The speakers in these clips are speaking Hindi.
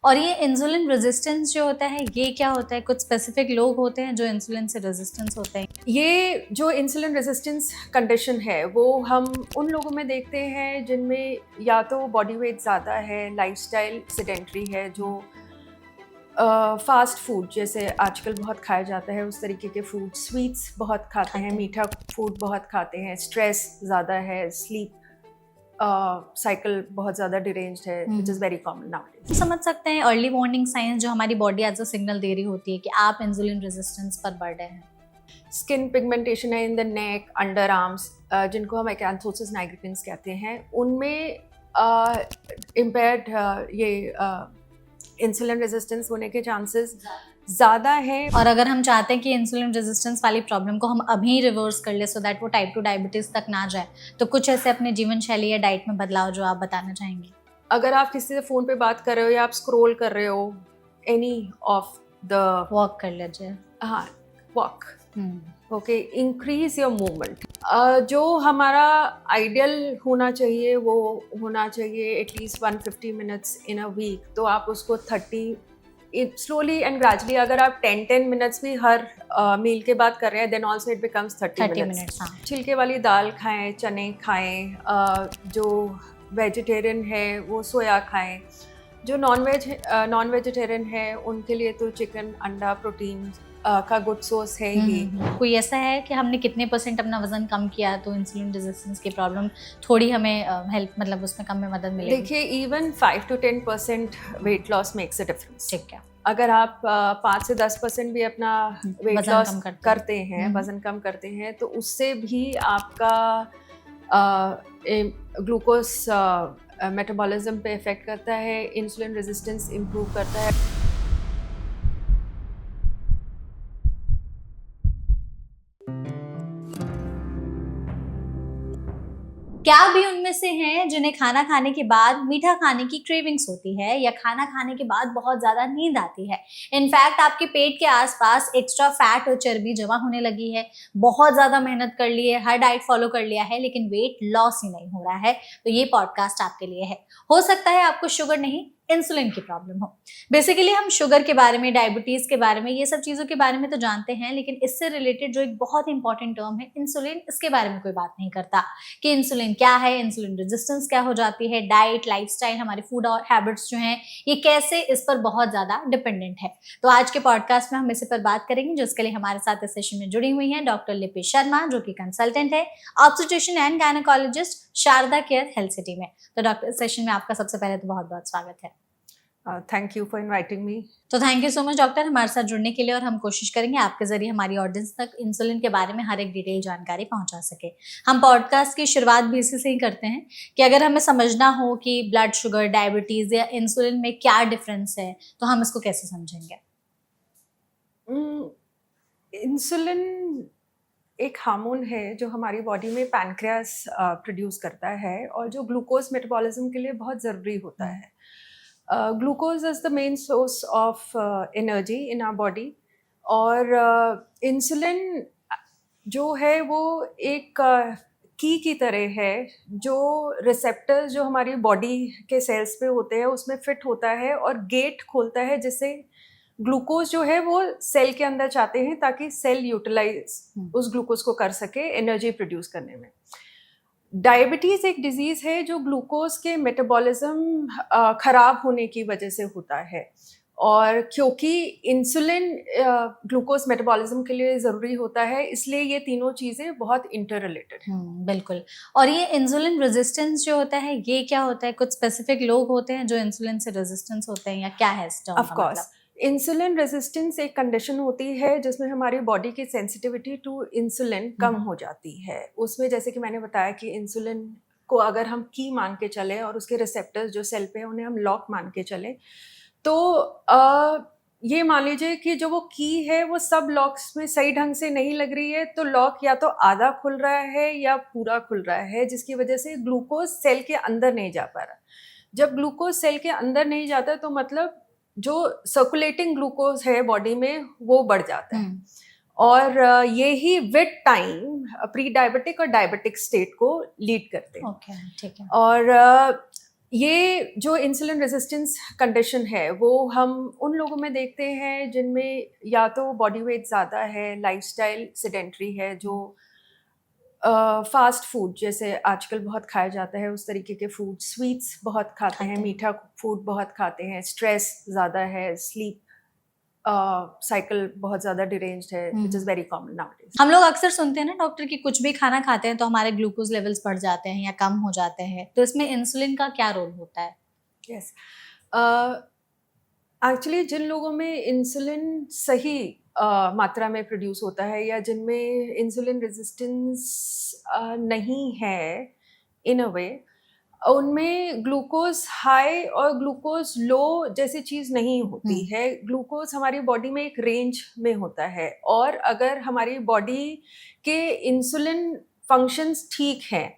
और ये इंसुलिन रेजिस्टेंस जो होता है ये क्या होता है? कुछ स्पेसिफिक लोग होते हैं जो इंसुलिन से रेजिस्टेंस होते हैं? ये जो इंसुलिन रेजिस्टेंस कंडीशन है वो हम उन लोगों में देखते हैं जिनमें या तो बॉडी वेट ज़्यादा है, लाइफस्टाइल सेडेंटरी है, जो फास्ट फूड जैसे आजकल बहुत खाया जाता है उस तरीके के फूड, स्वीट्स बहुत खाते हैं, मीठा फूड बहुत खाते हैं, स्ट्रेस ज़्यादा है, स्लीप साइकिल बहुत ज़्यादा डिरेंज्ड है, which is very common now. समझ सकते हैं अर्ली वार्निंग साइंस जो हमारी बॉडी एज अ सिग्नल दे रही होती है कि आप इंसुलिन रेजिस्टेंस पर बढ़ रहे हैं। स्किन पिगमेंटेशन है in the neck, under arms, जिनको हम एक्यांथोसिस नाइग्रिकेंस कहते हैं, उनमें इम्पेयर्ड ये इंसुलिन रेजिस्टेंस होने के चांसेस ज़्यादा है। और अगर हम चाहते हैं कि इंसुलिन रेजिस्टेंस वाली प्रॉब्लम को हम अभी रिवर्स कर ले सो दैट वो टाइप 2 डायबिटीज तक ना जाए, तो कुछ ऐसे अपने जीवन शैली या डाइट में बदलाव जो आप बताना चाहेंगे? अगर आप किसी से फ़ोन पे बात कर रहे हो या आप स्क्रॉल कर रहे हो, एनी ऑफ द वॉक कर लीजिए। हाँ, walk, okay, increase your movement. जो हमारा आइडियल होना चाहिए वो होना चाहिए at least 150 minutes in a week, तो आप उसको 30 स्लोली एंड ग्रेजुअली, अगर आप 10 मिनट्स भी हर मील के बाद कर रहे हैं, then also it becomes 30 minutes. हाँ। छिलके वाली दाल खाएं, चने खाएं, जो वेजिटेरियन है वो सोया खाएं, जो नॉन वेजिटेरियन है उनके लिए तो चिकन, अंडा, प्रोटीन का गुड सोर्स है ही। कोई ऐसा है कि हमने कितने % अपना वजन कम किया तो इंसुलिन रेजिस्टेंस की प्रॉब्लम थोड़ी हमें हेल्प मतलब उसमें कम में मदद मिलेगी? देखिए, even 5 to 10% weight loss makes a difference. ठीक है। अगर आप 5 से 10% भी अपना वेट वजन लॉस कम करते हैं, वजन कम करते हैं, तो उससे भी आपका ग्लूकोज मेटाबॉलिज्म पे इफेक्ट करता है, इंसुलिन रेजिस्टेंस इम्प्रूव करता है। क्या भी उनमें से हैं जिन्हें खाना खाने के बाद मीठा खाने की क्रेविंग्स होती है या खाना खाने के बाद बहुत ज्यादा नींद आती है? इनफैक्ट आपके पेट के आसपास एक्स्ट्रा फैट और चर्बी जमा होने लगी है, बहुत ज्यादा मेहनत कर ली है, हर डाइट फॉलो कर लिया है, लेकिन वेट लॉस ही नहीं हो रहा है, तो ये पॉडकास्ट आपके लिए है। हो सकता है आपको शुगर नहीं, इंसुलिन की प्रॉब्लम हो। बेसिकली हम शुगर के बारे में, डायबिटीज के बारे में, ये सब चीजों के बारे में तो जानते हैं, लेकिन इससे रिलेटेड जो एक बहुत इंपॉर्टेंट टर्म है इंसुलिन, इसके बारे में कोई बात नहीं करता कि इंसुलिन क्या है, इंसुलिन रेजिस्टेंस क्या हो जाती है, डाइट, लाइफस्टाइल, हमारे फूड और हैबिट्स जो हैं ये कैसे इस पर बहुत ज्यादा डिपेंडेंट है। तो आज के पॉडकास्ट में हम इसी पर बात करेंगे, जिसके लिए हमारे साथ इस सेशन में जुड़ी हुई हैं डॉक्टर लिपि शर्मा, जो कि कंसल्टेंट है, obstetrician and gynaecologist, Sharda care health city में। तो डॉक्टर, इस सेशन में आपका सबसे पहले तो बहुत बहुत स्वागत है। Thank you for inviting me. तो thank you so much doctor हमारे साथ जुड़ने के लिए, और हम कोशिश करेंगे आपके जरिए हमारी ऑडियंस तक इंसुलिन के बारे में हर एक डिटेल जानकारी पहुंचा सके। हम पॉडकास्ट की शुरुआत भी इसी से ही करते हैं कि अगर हमें समझना हो कि ब्लड शुगर, डायबिटीज या इंसुलिन में क्या डिफरेंस है, तो हम इसको कैसे समझेंगे? इंसुलिन एक हार्मोन है जो हमारी बॉडी में पैनक्रियास प्रोड्यूस करता है और जो ग्लूकोज मेटाबॉलिज्म के लिए बहुत ज़रूरी होता है। Glucose is the main source of energy in our body, और इंसुलिन जो है वो एक की तरह है, जो रिसेप्टर्स जो हमारी बॉडी के सेल्स पे होते हैं उसमें फिट होता है और गेट खोलता है, जिससे ग्लूकोज जो है वो सेल के अंदर जाते हैं ताकि सेल यूटिलाइज उस ग्लूकोज को कर सके एनर्जी प्रोड्यूस करने में। डायबिटीज़ एक डिजीज़ है जो ग्लूकोज के मेटाबॉलिज्म खराब होने की वजह से होता है, और क्योंकि इंसुलिन ग्लूकोज मेटाबॉलिज्म के लिए ज़रूरी होता है, इसलिए ये तीनों चीज़ें बहुत इंटर रिलेटेड हैं। बिल्कुल। और ये इंसुलिन रेजिस्टेंस जो होता है ये क्या होता है? कुछ स्पेसिफिक लोग होते हैं जो इंसुलिन से रेजिस्टेंस होते हैं, या क्या है इस टर्म ऑफ का कोर्स, मतलब? इंसुलिन रेजिस्टेंस एक कंडीशन होती है जिसमें हमारी बॉडी की सेंसिटिविटी टू इंसुलिन कम हो जाती है। उसमें जैसे कि मैंने बताया कि इंसुलिन को अगर हम की मान के चलें और उसके रिसेप्टर्स जो सेल पे हैं उन्हें हम लॉक मान के चलें, तो ये मान लीजिए कि जो वो की है वो सब लॉक्स में सही ढंग से नहीं लग रही है, तो लॉक या तो आधा खुल रहा है या पूरा खुल रहा है, जिसकी वजह से ग्लूकोज सेल के अंदर नहीं जा पा रहा। जब ग्लूकोज सेल के अंदर नहीं जाता तो मतलब जो सर्कुलेटिंग ग्लूकोज है बॉडी में वो बढ़ जाता है, और ये ही विद टाइम प्री डायबिटिक और डायबिटिक स्टेट को लीड करते हैं। ओके, ठीक है। और ये जो इंसुलिन रेजिस्टेंस कंडीशन है वो हम उन लोगों में देखते हैं जिनमें या तो बॉडी वेट ज़्यादा है, लाइफस्टाइल सेडेंटरी है, जो फास्ट फूड जैसे आजकल बहुत खाया जाता है उस तरीके के फूड, स्वीट्स बहुत खाते हैं, मीठा फूड बहुत खाते हैं, स्ट्रेस ज़्यादा है, स्लीप साइकिल बहुत ज़्यादा डिरेंज्ड है, which is very common nowadays. हम लोग अक्सर सुनते हैं ना डॉक्टर कि कुछ भी खाना खाते हैं तो हमारे ग्लूकोज लेवल्स बढ़ जाते हैं या कम हो जाते हैं, तो इसमें इंसुलिन का क्या रोल होता है? यस, एक्चुअली जिन लोगों में इंसुलिन सही मात्रा में प्रोड्यूस होता है या जिनमें इंसुलिन रेजिस्टेंस नहीं है इन अ वे, उनमें ग्लूकोज हाई और ग्लूकोज लो जैसी चीज़ नहीं होती है। ग्लूकोज हमारी बॉडी में एक रेंज में होता है और अगर हमारी बॉडी के इंसुलिन फंक्शंस ठीक हैं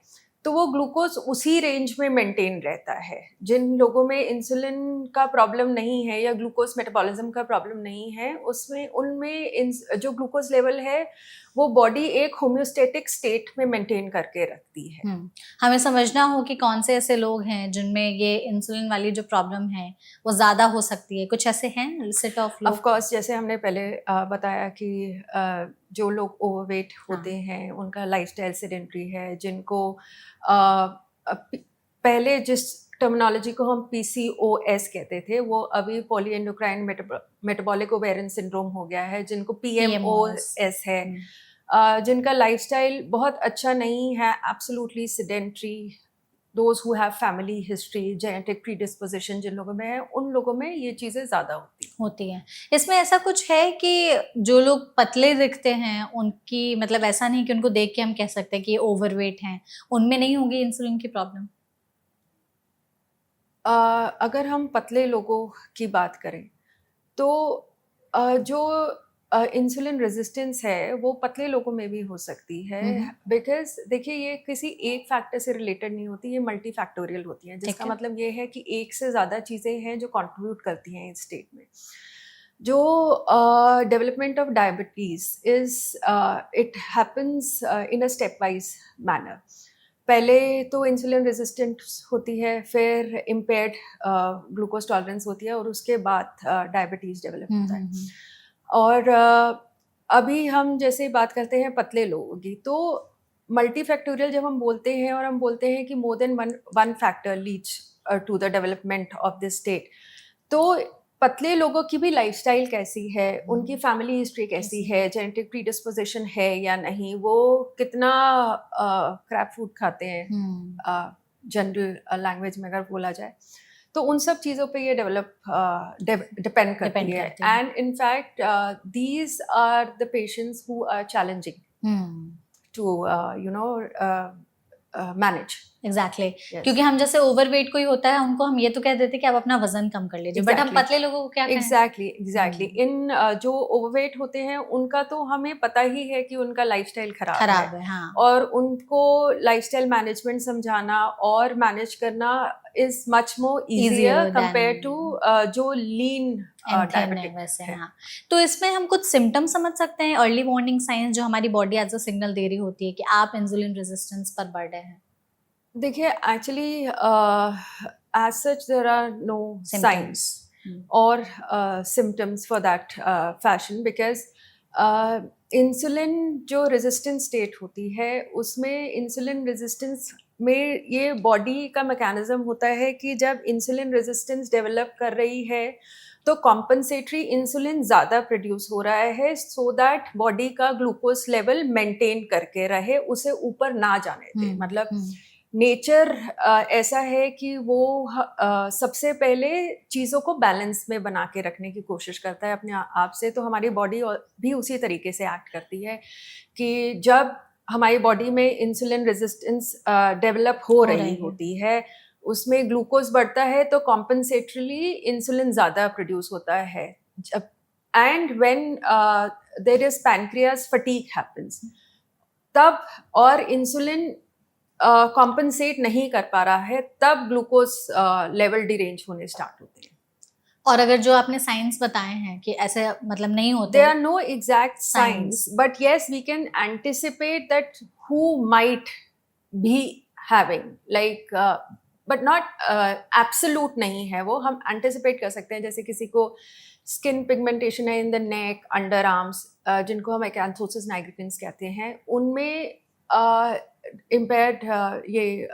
तो वो ग्लूकोज उसी रेंज में मेंटेन रहता है। जिन लोगों में इंसुलिन का प्रॉब्लम नहीं है या ग्लूकोज मेटाबॉलिज्म का प्रॉब्लम नहीं है, उसमें उनमें जो ग्लूकोज लेवल है वो बॉडी एक होम्योस्टेटिक स्टेट में मेंटेन करके रखती है। हमें समझना हो कि कौन से ऐसे लोग हैं जिनमें ये इंसुलिन वाली जो प्रॉब्लम है वो ज़्यादा हो सकती है, कुछ ऐसे हैं सेट ऑफ लोग? ऑफ कोर्स, जैसे हमने पहले बताया कि जो लोग ओवरवेट होते हैं उनका लाइफस्टाइल सेडेंटरी है, जिनको पहले जिस टर्मिनोलॉजी को हम PCOS कहते थे वो अभी poly endocrine metabolic ovarian syndrome हो गया है, जिनको PMOS है, जिनका लाइफस्टाइल बहुत अच्छा नहीं है, absolutely sedentary, those who have family history, genetic predisposition जिन लोगों में है, उन लोगों में ये चीज़ें ज़्यादा होती हैं। इसमें ऐसा कुछ है कि जो लोग पतले दिखते हैं उनकी, मतलब ऐसा नहीं कि उनको देख के हम कह सकते हैं कि ओवरवेट हैं, उनमें नहीं होगी इंसुलिन की प्रॉब्लम? अगर हम पतले लोगों की बात करें तो जो इंसुलिन रेजिस्टेंस है वो पतले लोगों में भी हो सकती है, बिकॉज देखिए ये किसी एक फैक्टर से रिलेटेड नहीं होती, ये मल्टी फैक्टोरियल होती हैं, जिसका मतलब ये है कि एक से ज़्यादा चीज़ें हैं जो कंट्रीब्यूट करती हैं इस स्टेट में। जो development of diabetes is it happens in a step wise manner. पहले तो इंसुलिन रेजिस्टेंट होती है, फिर इम्पेयर्ड ग्लूकोज टॉलरेंस होती है और उसके बाद डायबिटीज़ डेवलप होता है। और अभी हम जैसे बात करते हैं पतले लोगों की, तो मल्टी फैक्टोरियल जब हम बोलते हैं और हम बोलते हैं कि more than one factor leads to the development of this state, तो पतले लोगों की भी लाइफस्टाइल कैसी है, उनकी फैमिली हिस्ट्री कैसी है, जेनेटिक प्रीडिस्पोजिशन है या नहीं, वो कितना क्रैप फूड खाते हैं जनरल लैंग्वेज में अगर बोला जाए, तो उन सब चीज़ों पे ये डिपेंड करती है। And in fact these are the patients who are challenging to manage. Exactly, क्योंकि हम जैसे ओवरवेट कोई होता है उनको हम ये तो कह देते हैं कि आप अपना वजन कम कर लीजिए, बट हम पतले लोगों को क्या कहें? एग्जैक्टली इन जो ओवरवेट होते हैं उनका तो हमें पता ही है कि उनका लाइफस्टाइल खराब है। हाँ। और उनको लाइफस्टाइल मैनेजमेंट समझाना और मैनेज करना is much more easier compare to जो लीन डायबिटिक वैसे है। हाँ। तो इसमें हम कुछ सिम्टम्स समझ सकते हैं, अर्ली वार्निंग साइंस जो हमारी बॉडी एज अ सिग्नल दे रही होती है कि आप इंसुलिन रेजिस्टेंस पर बढ़ रहे हैं? देखिए, actually as such there are no signs or symptoms for that fashion, because insulin जो रेजिस्टेंस स्टेट होती है उसमें इंसुलिन रेजिस्टेंस में ये बॉडी का मैकेनिज्म होता है कि जब इंसुलिन रेजिस्टेंस डेवलप कर रही है तो कॉम्पनसेटरी इंसुलिन ज़्यादा प्रोड्यूस हो रहा है सो दैट बॉडी का ग्लूकोज लेवल मेंटेन करके रहे, उसे ऊपर ना जाने दे। मतलब नेचर ऐसा है कि वो सबसे पहले चीज़ों को बैलेंस में बना के रखने की कोशिश करता है अपने आप से, तो हमारी बॉडी भी उसी तरीके से एक्ट करती है कि जब हमारी बॉडी में इंसुलिन रेजिस्टेंस डेवलप हो रही होती है, उसमें ग्लूकोज बढ़ता है तो कॉम्पनसेटरीली इंसुलिन ज़्यादा प्रोड्यूस होता है। जब and when there is pancreas fatigue happens, तब और इंसुलिन कॉम्पनसेट नहीं कर पा रहा है, तब ग्लूकोज लेवल डिरेंज होने स्टार्ट होते हैं। और अगर जो आपने साइंस बताए हैं कि ऐसे मतलब नहीं होते, there are no exact science, but yes we can anticipate that who might be having, like but not absolute नहीं है वो, हम एंटिसिपेट कर सकते हैं। जैसे किसी को स्किन पिगमेंटेशन है in the neck, under arms, जिनको हम एक्यांथोसिस नाइग्रिकेंस कहते हैं, उनमें इम्पेयर्ड ये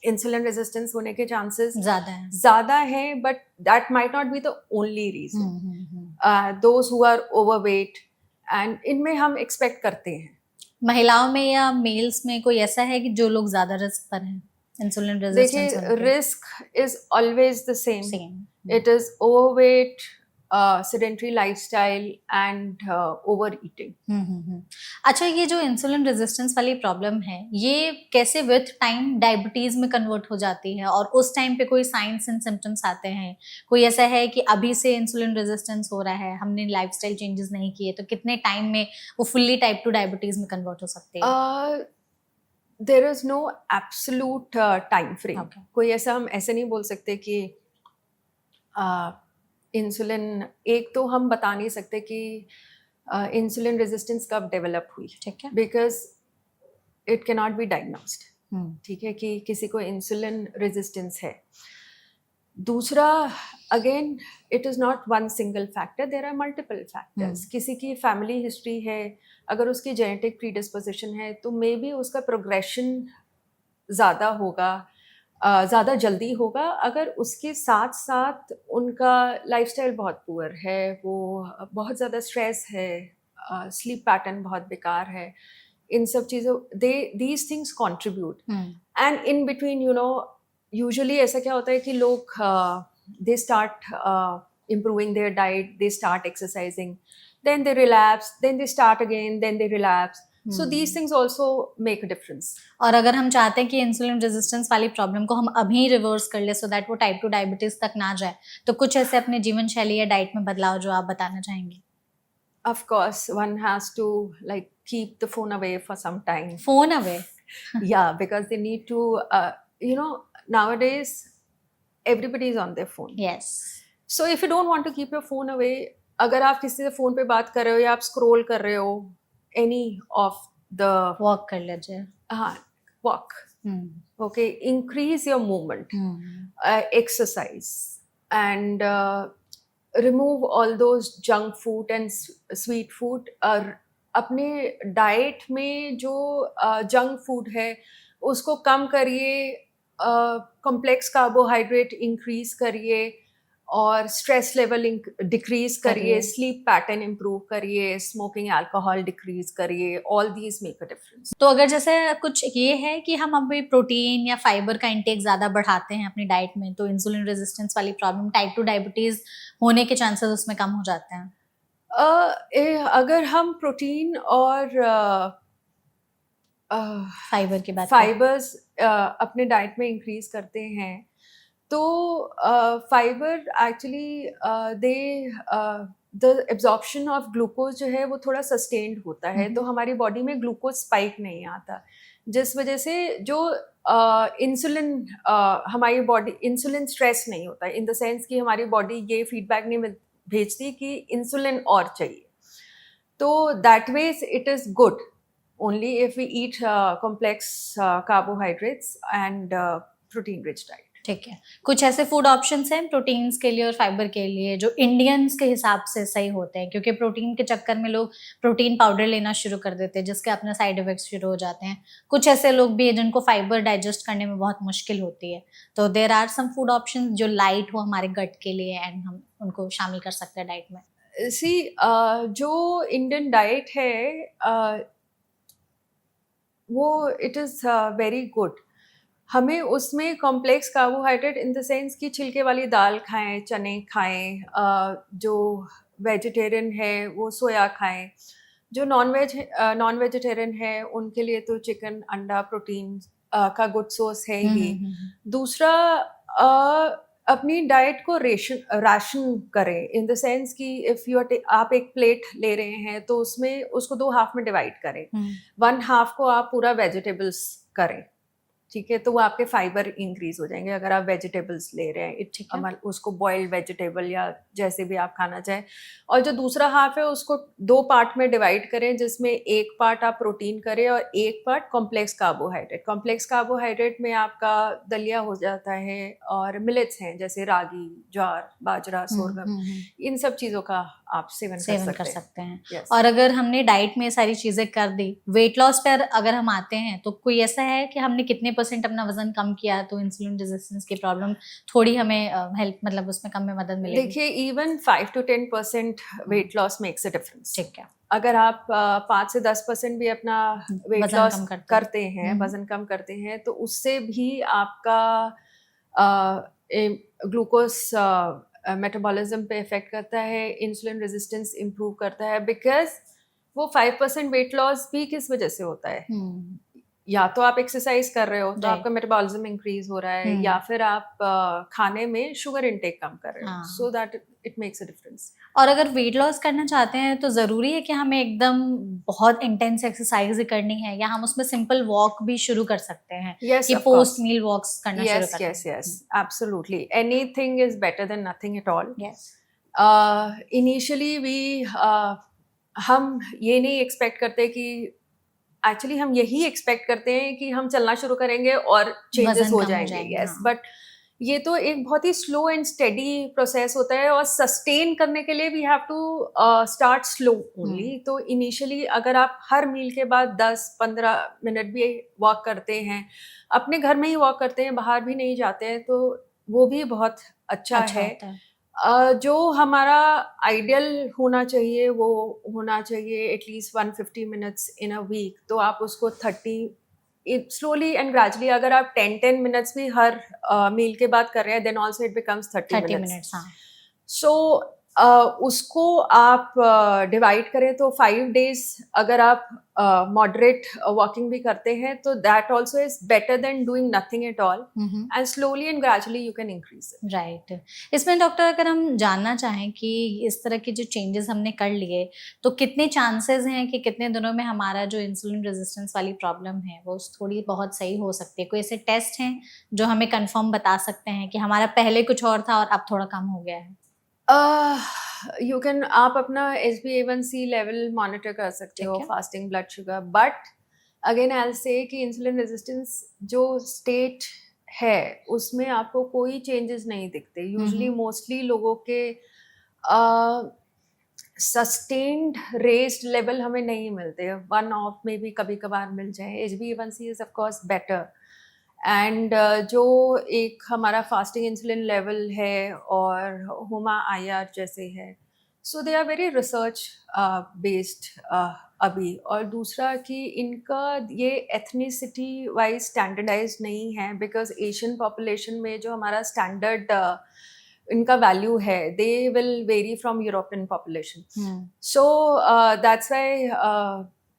इंसुलिन रेजिस्टेंस होने के चांसेस ज़्यादा हैं, but that might not be the only reason. Those who are overweight, and इनमें हम एक्सपेक्ट करते हैं। महिलाओं में या मेल्स में कोई ऐसा है कि जो लोग ज़्यादा रिस्क पर हैं इंसुलिन रेजिस्टेंस होने के? देखिए, risk is always the same. It is overweight, sedentary lifestyle and overeating। अच्छा, ये जो इंसुलिन रेजिस्टेंस वाली प्रॉब्लम है, ये कैसे विथ टाइम डायबिटीज में कन्वर्ट हो जाती है, और उस टाइम पे कोई साइंस एंड सिम्टम्स आते हैं? कोई ऐसा है कि अभी से इंसुलिन रेजिस्टेंस हो रहा है, हमने लाइफस्टाइल चेंजेस नहीं किए, तो कितने टाइम में वो फुल्ली टाइप 2 डायबिटीज में कन्वर्ट हो सकती है? There is no absolute time frame. कोई ऐसा हम ऐसे नहीं बोल सकते कि इंसुलिन, एक तो हम बता नहीं सकते कि इंसुलिन रेजिस्टेंस कब डेवलप हुई, ठीक है, because it can not be diagnosed. ठीक है, कि किसी को इंसुलिन रेजिस्टेंस है। दूसरा, again, it is not one single factor, there are multiple factors. किसी की फैमिली हिस्ट्री है, अगर उसकी जेनेटिक प्रीडिस्पोजिशन है, तो मे बी उसका प्रोग्रेशन ज़्यादा होगा, ज़्यादा जल्दी होगा। अगर उसके साथ साथ उनका लाइफस्टाइल बहुत पुअर है, वो बहुत ज़्यादा स्ट्रेस है, स्लीप पैटर्न बहुत बेकार है, इन सब चीज़ों, these things contribute. And in between, you know, usually ऐसा क्या होता है कि लोग they start improving their diet, they start exercising, then they relapse, then they start again, then they relapse. So these things also make a difference. और अगर हम चाहते हैं कि इंसुलिन रेजिस्टेंस वाली प्रॉब्लम को हम अभी रिवर्स कर ले, सो दैट वो टाइप 2 डायबिटीज तक ना जाए, तो कुछ ऐसे अपने जीवन शैली या डाइट में बदलाव जो आप बताना चाहेंगे? Of course, one has to like keep the phone away for some time. Phone away? Yeah, because they need to, you know, nowadays everybody is on their phone. Yes. So if you don't want to keep your phone away, अगर आप किसी से फोन पे बात कर रहे हो या आप स्क्रॉल कर रहे हो, any of the, वॉक कर लीजिए। हाँ, walk, okay, increase your movement, exercise, and remove all those junk food and sweet food। अपने डाइट में जो जंक फूड है उसको कम करिए, कॉम्प्लेक्स कार्बोहाइड्रेट इंक्रीज करिए, और स्ट्रेस लेवल डिक्रीज करिए, स्लीप पैटर्न इम्प्रूव करिए, स्मोकिंग अल्कोहल डिक्रीज करिए। All these make a difference. तो अगर जैसे कुछ ये है कि हम अभी प्रोटीन या फाइबर का इंटेक ज़्यादा बढ़ाते हैं अपनी डाइट में, तो इंसुलिन रेजिस्टेंस वाली प्रॉब्लम, टाइप 2 डायबिटीज़ होने के चांसेस उसमें कम हो जाते हैं? अगर हम प्रोटीन और फाइबर की बात फाइबर्स अपने डाइट में इंक्रीज करते हैं, तो fibre actually the absorption of glucose जो है वो थोड़ा सस्टेन्ड होता है, तो हमारी बॉडी में ग्लूकोज स्पाइक नहीं आता, जिस वजह से जो इंसुलिन हमारी बॉडी, इंसुलिन स्ट्रेस नहीं होता, इन द सेंस कि हमारी बॉडी ये फीडबैक नहीं भेजती कि इंसुलिन और चाहिए। तो that ways it is good only if we eat complex carbohydrates and protein rich diet। ठीक है, कुछ ऐसे फूड ऑप्शंस हैं प्रोटीन्स के लिए और फाइबर के लिए जो इंडियंस के हिसाब से सही होते हैं? क्योंकि प्रोटीन के चक्कर में लोग प्रोटीन पाउडर लेना शुरू कर देते हैं, जिसके अपने साइड इफेक्ट्स शुरू हो जाते हैं। कुछ ऐसे लोग भी हैं जिनको फाइबर डाइजेस्ट करने में बहुत मुश्किल होती है, तो there are some food options जो लाइट हो हमारे गट के लिए, एंड हम उनको शामिल कर सकते हैं डाइट में। जो इंडियन डाइट है वो इट इज़ वेरी गुड। हमें उसमें complex carbohydrate in the sense कि छिलके वाली दाल खाएं, चने खाएं, जो वेजिटेरियन है वो सोया खाएं, जो नॉन वेजिटेरियन है उनके लिए तो चिकन, अंडा प्रोटीन का गुड सोर्स है ही। दूसरा, अपनी डाइट को राशन करें, इन द सेंस कि इफ आप एक प्लेट ले रहे हैं तो उसमें उसको 2 हाफ में डिवाइड करें। 1 हाफ को आप पूरा वेजिटेबल्स करें, ठीक है, तो वो आपके फाइबर इंक्रीज हो जाएंगे अगर आप वेजिटेबल्स ले रहे हैं। ठीक है। उसको बॉइल्ड वेजिटेबल या जैसे भी आप खाना चाहें। और जो दूसरा हाफ है उसको 2 पार्ट में डिवाइड करें, जिसमें एक पार्ट आप प्रोटीन करें और एक part complex carbohydrate. Complex carbohydrate में आपका दलिया हो जाता है और मिलेट्स हैं जैसे रागी, ज्वार, बाजरा, सोरगम, इन सब चीज़ों का आप सेवन कर सकते हैं। Yes. और अगर हमने डाइट में सारी चीजें कर दी, वेट लॉस पर अगर हम आते हैं तो कोई ऐसा है कि हमने कितने % अपना वजन कम किया तो इंसुलिन रेजिस्टेंस की प्रॉब्लम थोड़ी हमें हेल्प, मतलब उसमें कम में मदद मिलेगी? देखिए, even 5 to 10% weight loss makes a difference. ठीक है। अगर आप 5 से 10% भी अपना वेट लॉस करते हैं, वजन कम करते हैं, तो उससे भी आपका ग्लूकोज मेटाबॉलिज्म पे इफेक्ट करता है, इंसुलिन रेजिस्टेंस इम्प्रूव करता है। बिकॉज वो 5% वेट लॉस भी किस वजह से होता है? या तो आप एक्सरसाइज कर रहे हो तो आपका मेटाबॉलिज्म इंक्रीज हो रहा है, या फिर आप खाने में शुगर इनटेक कम कर रहे हो, so that it makes a difference. और अगर वेट लॉस करना चाहते हैं तो जरूरी है कि हमें एकदम बहुत इंटेंस एक्सरसाइज करनी है, या हम उसमें सिंपल वॉक भी शुरू कर सकते हैं? Yes, कि पोस्ट मील वॉक्स करना शुरू कर सकते हैं? Yes, absolutely. Anything is better than nothing at all. Yes. Initially हम ये नहीं एक्सपेक्ट करते कि एक्चुअली हम यही एक्सपेक्ट करते हैं कि हम चलना शुरू करेंगे और चेंजेस हो जाएंगे। यस, बट ये तो एक बहुत ही स्लो एंड स्टेडी प्रोसेस होता है, और सस्टेन करने के लिए we have to start slow only. तो इनिशियली अगर आप हर मील के बाद 10-15 मिनट भी वॉक करते हैं, अपने घर में ही वॉक करते हैं, बाहर भी नहीं जाते हैं, तो वो भी बहुत अच्छा है। जो हमारा आइडियल होना चाहिए वो होना चाहिए at least 150 minutes in a week. तो आप उसको 30 स्लोली एंड ग्रेजुअली, अगर आप 10 मिनट्स भी हर मील के बाद कर रहे हैं, then also it becomes 30 minutes. So उसको आप डिवाइड करें तो 5 days अगर आप मॉडरेट वॉकिंग भी करते हैं, तो that also is better than doing nothing at all, and slowly and gradually you can increase it. Right. इसमें डॉक्टर, अगर हम जानना चाहें कि इस तरह के जो चेंजेस हमने कर लिए, तो कितने चांसेस हैं कि कितने दिनों में हमारा जो इंसुलिन रेजिस्टेंस वाली प्रॉब्लम है वो थोड़ी बहुत सही हो सकती है? कोई ऐसे टेस्ट हैं जो हमें कंफर्म बता सकते हैं कि हमारा पहले कुछ और था और अब थोड़ा कम हो गया है? यू कैन, आप अपना HbA1c लेवल मॉनिटर कर सकते हो, fasting blood sugar, but again I will से कि इंसुलिन रेजिस्टेंस जो स्टेट है उसमें आपको कोई चेंजेस नहीं दिखते। यूजुअली मोस्टली लोगों के सस्टेन्ड रेस्ड लेवल हमें नहीं मिलते, वन ऑफ में भी कभी कभार मिल जाए। HbA1c is of course better, and जो एक हमारा फास्टिंग इंसुलिन लेवल है और हुमा IR जैसे है, so they are very research based अभी। और दूसरा कि इनका ये एथनिसिटी वाइज स्टैंडर्डाइज नहीं है, बिकॉज एशियन पॉपुलेशन में जो हमारा स्टैंडर्ड इनका वैल्यू है, they will very from European population. So that's why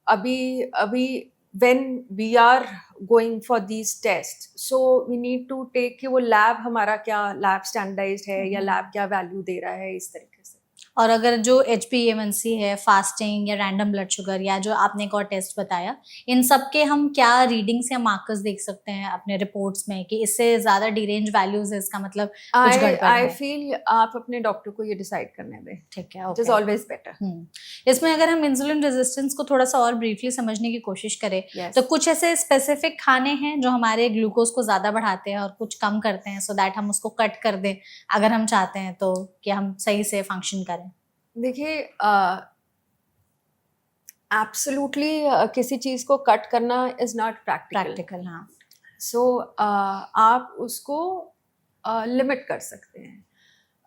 अभी when we are going for these tests, so we need to take कि वो लैब हमारा क्या लैब स्टैंडर्डाइज्ड है या लैब क्या वैल्यू दे रहा है, इस तरीके से। और अगर जो HbA1c है, फास्टिंग या रैंडम ब्लड शुगर, या जो आपने एक और टेस्ट बताया, इन सब के हम क्या रीडिंग्स या मार्कर्स देख सकते हैं अपने रिपोर्ट्स में कि इससे ज्यादा डिरेंज वैल्यूज है, इसका मतलब कुछ गड़बड़ है? आई फील आप अपने डॉक्टर को ये डिसाइड करने दें। ठीक है, इट इज ऑलवेज बेटर। इसमें अगर हम इंसुलिन रेजिस्टेंस को थोड़ा सा और ब्रीफली समझने की कोशिश करें, तो कुछ ऐसे स्पेसिफिक खाने हैं जो हमारे ग्लूकोज को ज्यादा बढ़ाते हैं और कुछ कम करते हैं, सो दैट हम उसको कट कर दें अगर हम चाहते हैं तो, कि हम सही से फंक्शन करें? देखिए, एब्सोल्युटली किसी चीज को कट करना इज नॉट प्रैक्टिकल। हाँ, सो आप उसको लिमिट कर सकते हैं,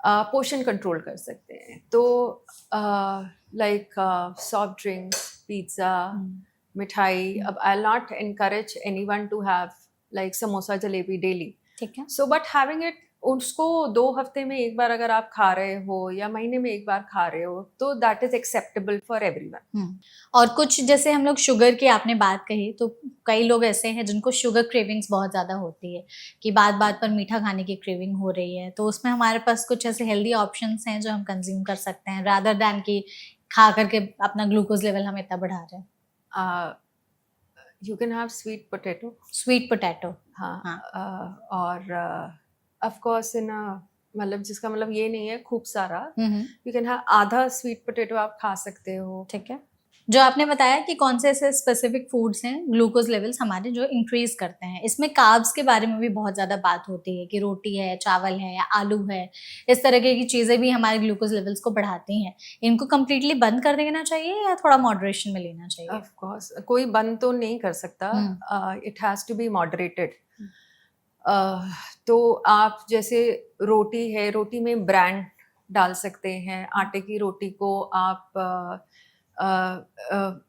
पोर्शन कंट्रोल कर सकते हैं। तो लाइक सॉफ्ट ड्रिंक्स, पिज्ज़ा, मिठाई। अब I will not encourage anyone to have like samosa jalebi daily, ठीक है। सो बट हैविंग इट, उसको 2 हफ्ते में एक बार अगर आप खा रहे हो या महीने में एक बार खा रहे हो, तो that is acceptable for everyone. और कुछ जैसे हम लोग शुगर की आपने बात कही, तो कई लोग ऐसे हैं जिनको शुगर क्रेविंग्स बहुत ज़्यादा होती है कि बात बात पर मीठा खाने की क्रेविंग हो रही है, तो उसमें हमारे पास कुछ ऐसे हेल्दी ऑप्शंस हैं जो हम कंज्यूम कर सकते हैं, रादर दैन कि खा करके अपना ग्लूकोज लेवल हम इतना बढ़ा रहे हैं? You can have sweet potato. Sweet potato, हाँ, और ऑफ कोर्स इन मतलब जिसका मतलब ये नहीं है खूब सारा, यू कैन हैव आधा स्वीट पोटैटो आप खा सकते हो। ठीक है। जो आपने बताया कि कौन से ऐसे स्पेसिफिक फूड्स हैं ग्लूकोज लेवल्स हमारे जो इंक्रीज करते हैं, इसमें कार्ब्स के बारे में भी बहुत ज़्यादा बात होती है कि रोटी है, चावल है या आलू है, इस तरह की चीज़ें भी हमारे ग्लूकोज लेवल्स को बढ़ाती हैं। इनको कम्प्लीटली बंद कर देना चाहिए या थोड़ा मॉडरेशन में लेना चाहिए? ऑफ कोर्स कोई बंद तो नहीं कर सकता, it has to be moderated. तो आप जैसे रोटी है, रोटी में ब्रांड डाल सकते हैं। आटे की रोटी को आप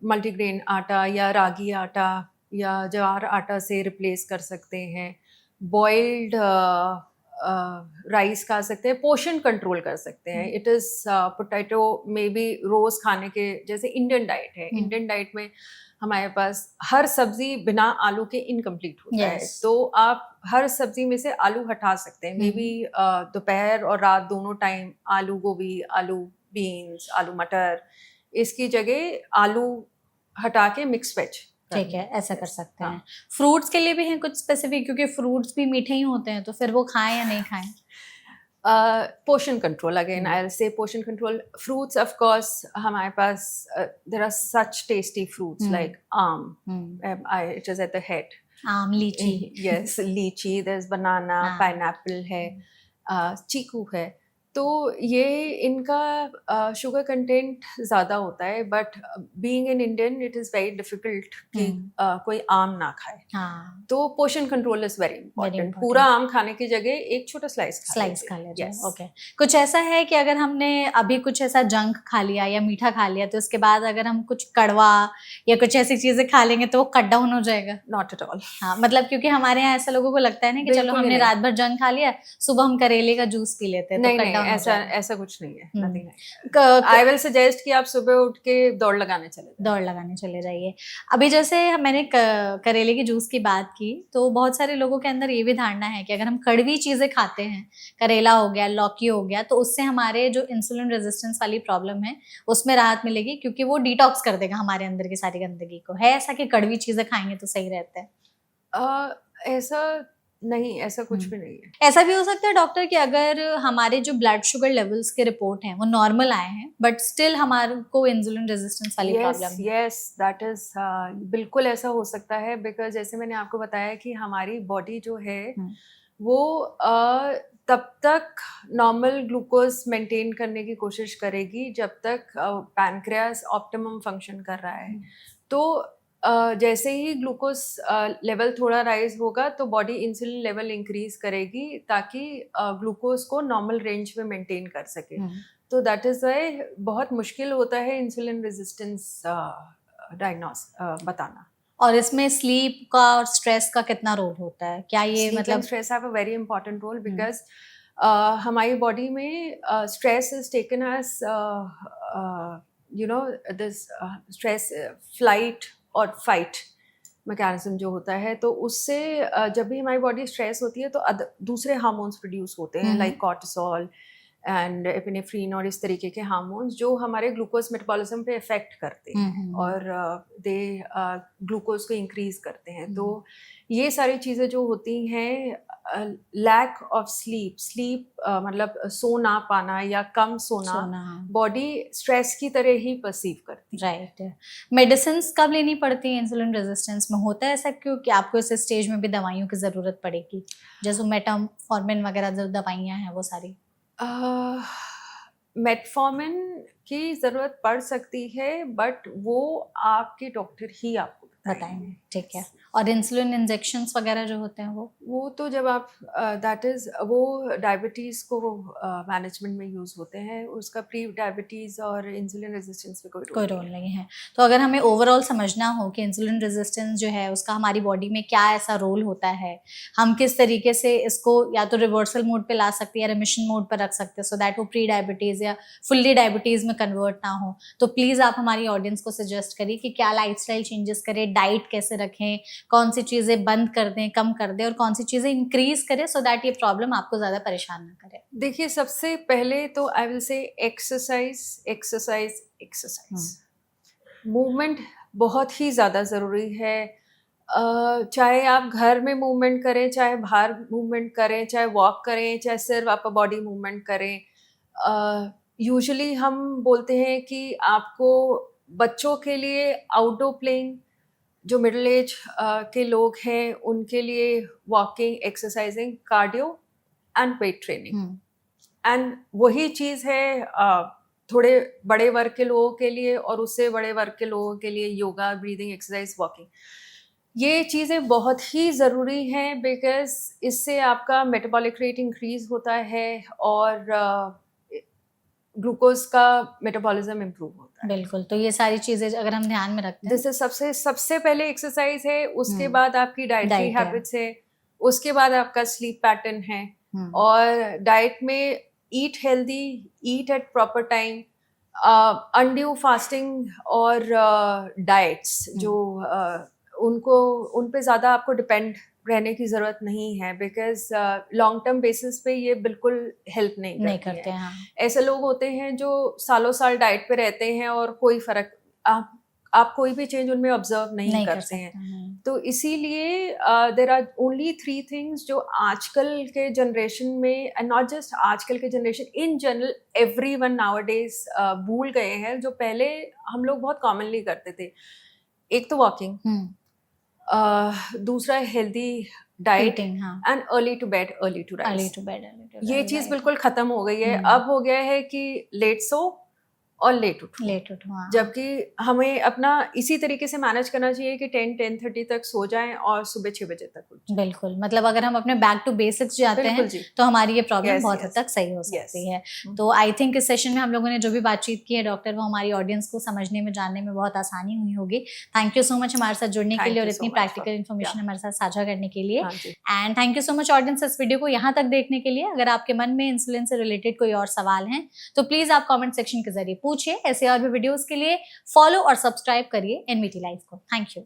मल्टीग्रेन आटा या रागी आटा या ज्वार आटा से रिप्लेस कर सकते हैं। बॉइल्ड राइस खा सकते हैं, पोर्शन कंट्रोल कर सकते हैं। It is potato may be रोज़ खाने के, जैसे इंडियन डाइट है, इंडियन डाइट में हमारे पास हर सब्जी बिना आलू के इनकम्प्लीट होता है। तो आप हर सब्जी में से आलू हटा सकते हैं। मे बी दोपहर और रात दोनों टाइम आलू गोभी, आलू बीन्स, आलू मटर, इसकी जगह आलू हटा के मिक्स वेज, ठीक है, ऐसा कर सकते हैं। फ्रूट्स के लिए भी हैं कुछ स्पेसिफिक, क्योंकि फ्रूट्स भी मीठे ही होते हैं, तो फिर वो खाएं या नहीं खाएं? Portion control, again I will say portion control. Fruits of course हमारे पास there are such tasty fruits like aam, it is at the head. Aam, lychee, yes, लीची, देयर इज बनाना, पाइनएप्पल है, चीकू है। तो ये इनका शुगर कंटेंट ज़्यादा होता है, but being an Indian it is very difficult कि कोई आम ना खाए। तो portion control is very important. पूरा आम खाने की जगह एक छोटा स्लाइस खा लीजिए। ओके। कुछ ऐसा है कि अगर हमने अभी कुछ ऐसा जंक खा लिया या मीठा खा लिया, तो उसके बाद अगर हम कुछ कड़वा या कुछ ऐसी चीज़ें खा लेंगे तो वो कट डाउन हो जाएगा? Not at all. हाँ, मतलब क्योंकि हमारे यहाँ ऐसा लोगों को लगता है ना कि चलो हमने रात भर जंक खा लिया, सुबह हम करेले का जूस पी लेते हैं, तो कट डाउन हो जाएगा। ऐसा कुछ नहीं है, नथिंग है। आई विल सजेस्ट कि आप सुबह उठ के दौड़ लगाने चले जाइए। अभी जैसे मैंने करेले के जूस की बात की, तो बहुत सारे लोगों के अंदर ये भी धारणा है कि अगर हम कड़वी चीजें खाते हैं, करेला हो गया, लौकी हो गया, तो उससे हमारे जो इंसुलिन रेजिस्टेंस वाली प्रॉब्लम है उसमें राहत मिलेगी, क्योंकि वो डिटॉक्स कर देगा हमारे अंदर की सारी गंदगी को। है ऐसा कि कड़वी चीजें खाएंगे तो सही रहता है? ऐसा नहीं, ऐसा कुछ भी नहीं है। ऐसा भी हो सकता है डॉक्टर कि अगर हमारे जो ब्लड शुगर लेवल्स के रिपोर्ट हैं वो नॉर्मल आए हैं, बट स्टिल हमारे को इंसुलिन रेजिस्टेंस वाली प्रॉब्लम है? यस, दैट इज बिल्कुल ऐसा हो सकता है। बिकॉज जैसे मैंने आपको बताया कि हमारी बॉडी जो है वो तब तक नॉर्मल ग्लूकोज मेंटेन करने की कोशिश करेगी जब तक पैनक्रियास ऑप्टिमम फंक्शन कर रहा है। तो जैसे ही ग्लूकोज लेवल थोड़ा राइज होगा तो बॉडी इंसुलिन लेवल इंक्रीज करेगी ताकि ग्लूकोज को नॉर्मल रेंज में मेंटेन कर सके। तो दैट इज वाई बहुत मुश्किल होता है इंसुलिन रेजिस्टेंस डायग्नोस बताना। और इसमें स्लीप का और स्ट्रेस का कितना रोल होता है? क्या ये मतलब stress have a very important role, because हमारी बॉडी में stress is taken as you know this stress flight और फाइट मैकेनिज्म जो होता है। तो उससे जब भी हमारी बॉडी स्ट्रेस होती है तो दूसरे हार्मोन्स प्रोड्यूस होते हैं, लाइक कॉर्टिसोल एंड एपिनेफ्रीन और इस तरीके के हार्मोन्स जो हमारे ग्लूकोज मेटाबॉलिज्म पे इफेक्ट करते हैं और दे ग्लूकोज को इंक्रीज करते हैं। तो ये सारी चीज़ें जो होती हैं, लैक ऑफ स्लीप मतलब सो ना पाना या कम सोना बॉडी स्ट्रेस की तरह ही परसीव करती है। राइट। मेडिसिन्स कब लेनी पड़ती है इंसुलिन रेजिस्टेंस में? होता है ऐसा क्यों कि आपको इस स्टेज में भी दवाइयों की ज़रूरत पड़ेगी, जैसे मेटफॉर्मिन वगैरह जो दवाइयाँ हैं वो सारी? मेटफॉर्मिन की ज़रूरत पड़ सकती है, बट वो आपके डॉक्टर ही आपको बताएंगे। ठीक है। और इंसुलिन इंजेक्शंस वगैरह जो होते हैं वो तो जब आप दैट इज़ वो डायबिटीज़ को मैनेजमेंट में यूज़ होते हैं, उसका प्री डायबिटीज़ और इंसुलिन रेजिस्टेंस में कोई रोल नहीं है। तो अगर हमें ओवरऑल समझना हो कि इंसुलिन रेजिस्टेंस जो है उसका हमारी बॉडी में क्या ऐसा रोल होता है, हम किस तरीके से इसको या तो रिवर्सल मोड पे ला सकते हैं या रिमिशन मोड पर रख सकते हैं, सो दैट वो प्री डायबिटीज़ या फुल्ली डायबिटीज़ में कन्वर्ट ना हो, तो प्लीज़ आप हमारी ऑडियंस को सजेस्ट करिए कि क्या लाइफस्टाइल चेंजेस करें, डाइट कैसे रखें, कौन सी चीज़ें बंद कर दें, कम कर दें, और कौन सी चीज़ें इंक्रीज करें, सो दैट ये प्रॉब्लम आपको ज़्यादा परेशान ना करे। देखिए, सबसे पहले तो आई विल से एक्सरसाइज। मूवमेंट बहुत ही ज़्यादा ज़रूरी है। चाहे आप घर में मूवमेंट करें, चाहे बाहर मूवमेंट करें, चाहे वॉक करें, चाहे सिर्फ अपर बॉडी मूवमेंट करें। यूजुअली हम बोलते हैं कि आपको बच्चों के लिए आउटडोर प्लेइंग, जो मिडिल एज के लोग हैं उनके लिए walking, exercising, cardio and weight training. And वही चीज़ है थोड़े बड़े वर्ग के लोगों के लिए और उससे बड़े वर्ग के लोगों के लिए योगा, ब्रीदिंग एक्सरसाइज, वॉकिंग। ये चीज़ें बहुत ही ज़रूरी हैं बिकॉज इससे आपका मेटाबॉलिक रेट इंक्रीज होता है और ग्लूकोज का मेटाबॉलिज्म इम्प्रूव होता है। बिल्कुल, तो ये सारी चीजें अगर हम ध्यान में रखते हैं, जैसे सबसे पहले एक्सरसाइज है, उसके हम्म। बाद आपकी डाइटरी डाइट है। हैबिट्स है, उसके बाद आपका स्लीप पैटर्न है हम्म, और डाइट में eat healthy, eat at proper time, undue fasting और डाइट्स जो उन पे ज़्यादा आपको डिपेंड रहने की ज़रूरत नहीं है बिकॉज लॉन्ग टर्म बेसिस पे ये बिल्कुल हेल्प नहीं करते हैं। हाँ। ऐसे लोग होते हैं जो सालों साल डाइट पे रहते हैं और कोई फर्क आप कोई भी चेंज उनमें ऑब्जर्व नहीं करते हैं। तो इसीलिए देर आर ओनली 3 थिंग्स जो आजकल के जनरेशन में, एंड नॉट जस्ट आजकल के generation, in general everyone nowadays भूल गए हैं, जो पहले हम लोग बहुत कॉमनली करते थे। एक तो वॉकिंग, दूसरा healthy diet and early to bed, early to rise. ये चीज बिल्कुल खत्म हो गई है। अब हो गया है कि लेट सो और लेट उठो। जबकि हमें अपना इसी तरीके से मैनेज करना चाहिए कि 10-10:30 तक सो जाएं और सुबह 6 बजे तक उठ। बिल्कुल, मतलब अगर हम अपने बैक टू बेसिक्स जाते हैं तो हमारी ये प्रॉब्लम बहुत हद तक सही हो सकती है। तो आई थिंक इस सेशन में हम लोगों ने जो भी बातचीत की है डॉक्टर, वो हमारी ऑडियंस को समझने में, जानने में बहुत आसानी हुई होगी। थैंक यू सो मच हमारे साथ जुड़ने के लिए और इतनी प्रैक्टिकल इन्फॉर्मेशन हमारे साथ साझा करने के लिए। And thank you so much audience इस वीडियो को यहाँ तक देखने के लिए। अगर आपके मन में इंसुलिन से रिलेटेड कोई और सवाल हैं तो प्लीज आप कमेंट सेक्शन के जरिए पूछिए। ऐसे और भी वीडियोस के लिए फॉलो और सब्सक्राइब करिए एनवीटी लाइफ को। Thank you.